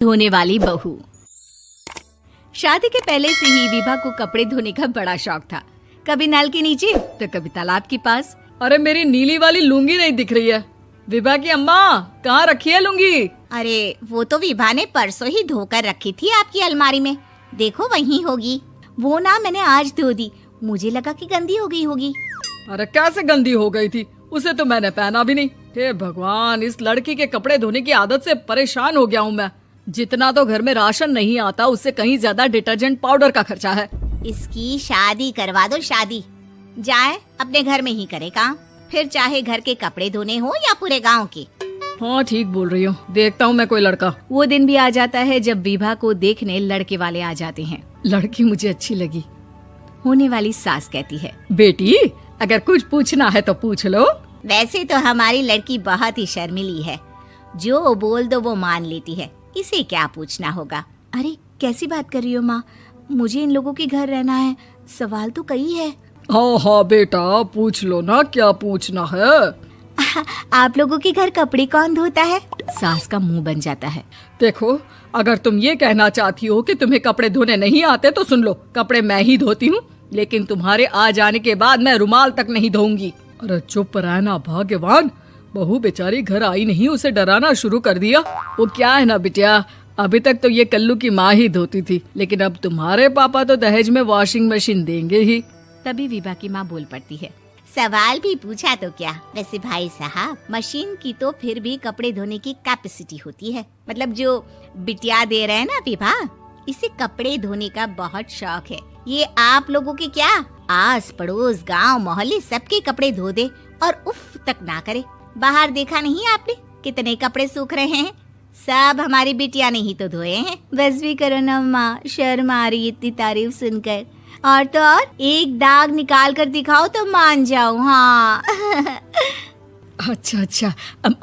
धोने वाली बहू। शादी के पहले से ही विभा को कपड़े धोने का बड़ा शौक था। कभी नल के नीचे तो कभी तालाब के पास। अरे मेरी नीली वाली लुंगी नहीं दिख रही है। विभा की अम्मा, कहाँ रखी है लुंगी? अरे वो तो विभा ने परसों ही धोकर रखी थी आपकी अलमारी में, देखो वहीं होगी। वो ना मैंने आज धो दी, मुझे लगा कि गंदी हो गई होगी। अरे कैसे गंदी हो गई थी? उसे तो मैंने पहना भी नहीं। हे भगवान, इस लड़की के कपड़े धोने की आदत से परेशान हो गया हूँ मैं। जितना तो घर में राशन नहीं आता, उससे कहीं ज्यादा डिटर्जेंट पाउडर का खर्चा है। इसकी शादी करवा दो, शादी जाए अपने घर में ही करे काम, फिर चाहे घर के कपड़े धोने हो या पूरे गांव के। हाँ ठीक बोल रही हो, देखता हूँ मैं कोई लड़का। वो दिन भी आ जाता है जब विभा को देखने लड़के वाले आ जाते हैं। लड़की मुझे अच्छी लगी। होने वाली सास कहती है, बेटी अगर कुछ पूछना है तो पूछ लो। वैसे तो हमारी लड़की बहुत ही शर्मीली है, जो बोल दो वो मान लेती है, इसे क्या पूछना होगा। अरे कैसी बात कर रही हो माँ, मुझे इन लोगों के घर रहना है, सवाल तो कई है। हाँ हाँ बेटा, पूछ लो ना, क्या पूछना है। आप लोगों के घर कपड़े कौन धोता है? सास का मुंह बन जाता है। देखो, अगर तुम ये कहना चाहती हो कि तुम्हें कपड़े धोने नहीं आते तो सुन लो, कपड़े मैं ही धोती हूँ, लेकिन तुम्हारे आ जाने के बाद मैं रुमाल तक नहीं धोऊंगी। अरे चुप रहना भाग्यवान, बहू बेचारी घर आई नहीं, उसे डराना शुरू कर दिया। वो क्या है ना बिटिया, अभी तक तो ये कल्लू की माँ ही धोती थी, लेकिन अब तुम्हारे पापा तो दहेज में वॉशिंग मशीन देंगे ही। तभी विभा की माँ बोल पड़ती है, सवाल भी पूछा तो क्या। वैसे भाई साहब, मशीन की तो फिर भी कपड़े धोने की कैपेसिटी होती है। मतलब जो बिटिया दे रहे हैं ना विभा, इसे कपड़े धोने का बहुत शौक है। ये आप लोगों के क्या, आस पड़ोस गांव मोहल्ले सबके कपड़े धो दे और उफ तक ना करे। बाहर देखा नहीं आपने कितने कपड़े सूख रहे हैं? सब हमारी बिटिया ने ही तो धोए हैं। बस भी करो ना माँ, शर्म आ रही इतनी तारीफ सुनकर। और तो और एक दाग निकाल कर दिखाओ तो मान जाओ। हाँ अच्छा,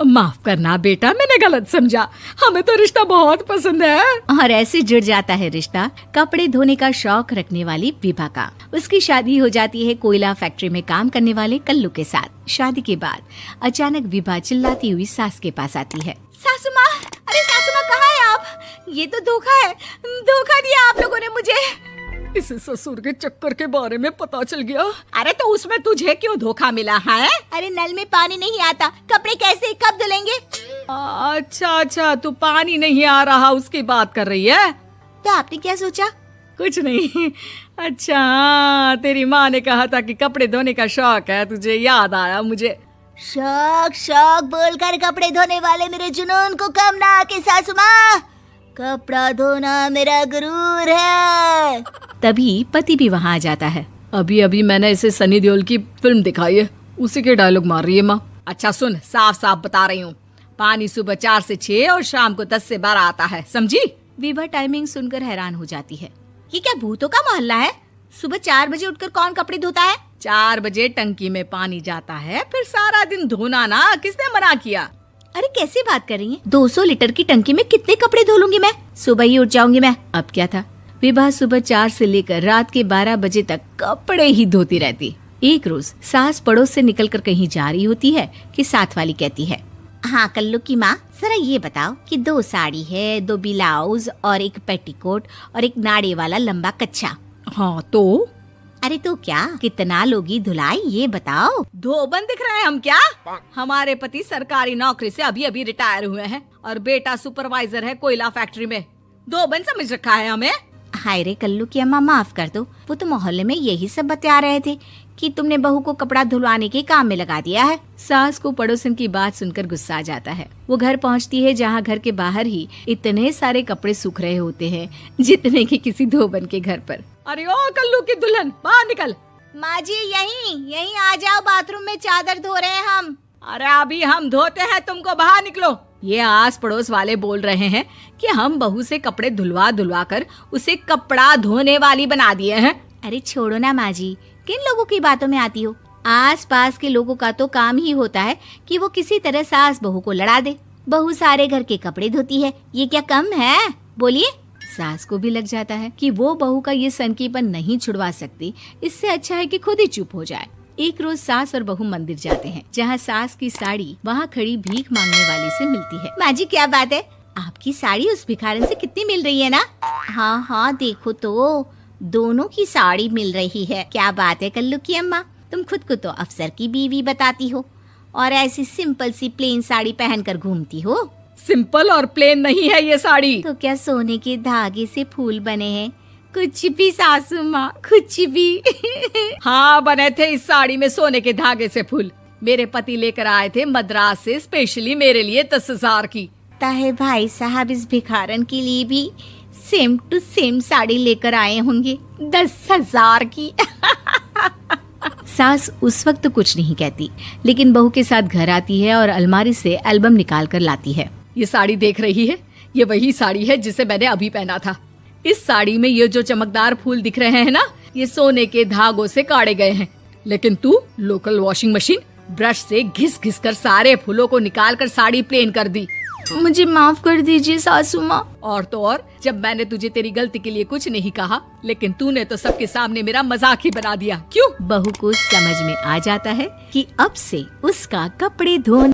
माफ करना बेटा, मैंने गलत समझा। हमें तो रिश्ता बहुत पसंद है। और ऐसे जुड़ जाता है रिश्ता कपड़े धोने का शौक रखने वाली विभा का। उसकी शादी हो जाती है कोयला फैक्ट्री में काम करने वाले कल्लू के साथ। शादी के बाद अचानक विभा चिल्लाती हुई सास के पास आती है। सासू माँ, अरे सासू माँ कहाँ है आप? ये तो धोखा है, धोखा दिया आप लोगों ने मुझे। इसे ससुर के चक्कर के बारे में पता चल गया। अरे तो उसमें तुझे क्यों धोखा मिला है? अरे नल में पानी नहीं आता, कपड़े कैसे कब धुलेंगे? अच्छा, तू पानी नहीं आ रहा उसकी बात कर रही है। तो आपने क्या सोचा? कुछ नहीं। अच्छा, तेरी माँ ने कहा था कि कपड़े धोने का शौक है तुझे, याद आया मुझे। शौक बोलकर कपड़े धोने वाले मेरे जुनून को कम ना आके सासू माँ, कपड़ा धोना मेरा गुरूर है। तभी पति भी वहाँ आ जाता है। अभी मैंने इसे सनी देओल की फिल्म दिखाई है, उसी के डायलॉग मार रही है माँ। अच्छा सुन, साफ बता रही हूँ, पानी सुबह 4 से 6 और शाम को 10 से 12 आता है, समझी? विभा टाइमिंग सुनकर हैरान हो जाती है। ये क्या भूतों का मोहल्ला है? सुबह 4 बजे उठकर कौन कपड़े धोता है? 4 बजे टंकी में पानी जाता है, फिर सारा दिन धोना ना, किसने मना किया? अरे कैसी बात कर रही हैं? 200 लीटर की टंकी में कितने कपड़े धो लूंगी मैं? सुबह ही उठ जाऊंगी मैं। अब क्या था, विभा सुबह 4 से लेकर रात के 12 बजे तक कपड़े ही धोती रहती। एक रोज सास पड़ोस से निकलकर कहीं जा रही होती है कि साथ वाली कहती है, हाँ कल्लू की माँ, जरा ये बताओ कि 2 साड़ी है, 2 ब्लाउज और एक पेटीकोट और एक नाड़े वाला लंबा कच्छा। हाँ तो? अरे तो क्या, कितना लोगी धुलाई ये बताओ। धोबन दिख रहे हैं हम क्या? हमारे पति सरकारी नौकरी से अभी रिटायर हुए हैं और बेटा सुपरवाइजर है कोयला फैक्ट्री में। धोबन समझ रखा है हमें? हाय रे कल्लू की अम्मा, माफ कर दो, वो तो मोहल्ले में यही सब बता रहे थे कि तुमने बहू को कपड़ा धुलवाने के काम में लगा दिया है। सास को पड़ोसन की बात सुनकर गुस्सा आ जाता है। वो घर पहुंचती है जहां घर के बाहर ही इतने सारे कपड़े सूख रहे होते हैं जितने कि किसी धोबन के घर पर। अरे ओ कल्लू की दुल्हन, बाहर निकल। माँ जी यहीं आ जाओ, बाथरूम में चादर धो रहे हैं हम। अरे अभी हम धोते हैं, तुमको बाहर निकलो। ये आस पड़ोस वाले बोल रहे हैं कि हम बहू से कपड़े धुलवा कर उसे कपड़ा धोने वाली बना दिए हैं। अरे छोड़ो ना माँ जी, किन लोगों की बातों में आती हो? आस पास के लोगों का तो काम ही होता है कि वो किसी तरह सास बहू को लड़ा दे। बहू सारे घर के कपड़े धोती है, ये क्या कम है? बोलिए। सास को भी लग जाता है कि वो बहू का ये सनकीपन नहीं छुड़वा सकती, इससे अच्छा है कि खुद ही चुप हो जाए। एक रोज सास और बहू मंदिर जाते हैं, जहाँ सास की साड़ी वहाँ खड़ी भीख मांगने वाली से मिलती है। माँ जी क्या बात है, आपकी साड़ी उस भिखारन से कितनी मिल रही है ना? हाँ हाँ देखो तो दोनों की साड़ी मिल रही है। क्या बात है कल्लू की अम्मा, तुम खुद को तो अफसर की बीवी बताती हो और ऐसी सिंपल सी प्लेन साड़ी पहनकर घूमती हो। सिंपल और प्लेन नहीं है ये साड़ी। तो क्या सोने के धागे से फूल बने हैं? कुछ भी सासू माँ, कुछ भी। हाँ बने थे इस साड़ी में सोने के धागे से फूल। मेरे पति लेकर आए थे मद्रास से स्पेशली मेरे लिए 10,000 की। ताहे भाई साहब इस भिखारन के लिए भी सेम टू सेम साड़ी लेकर आए होंगे 10,000 की। सास उस वक्त तो कुछ नहीं कहती, लेकिन बहू के साथ घर आती है और अलमारी से एल्बम निकाल कर लाती है। ये साड़ी देख रही है, ये वही साड़ी है जिसे मैंने अभी पहना था। इस साड़ी में ये जो चमकदार फूल दिख रहे हैं ना, ये सोने के धागों से काटे गए हैं। लेकिन तू लोकल वॉशिंग मशीन ब्रश से घिस घिस कर सारे फूलों को निकाल कर साड़ी प्लेन कर दी। मुझे माफ कर दीजिए सासू माँ। और तो और, जब मैंने तुझे तेरी गलती के लिए कुछ नहीं कहा, लेकिन तूने तो सबके सामने मेरा मजाक ही बना दिया। क्यों? बहू को समझ में आ जाता है कि अब से उसका कपड़े धोने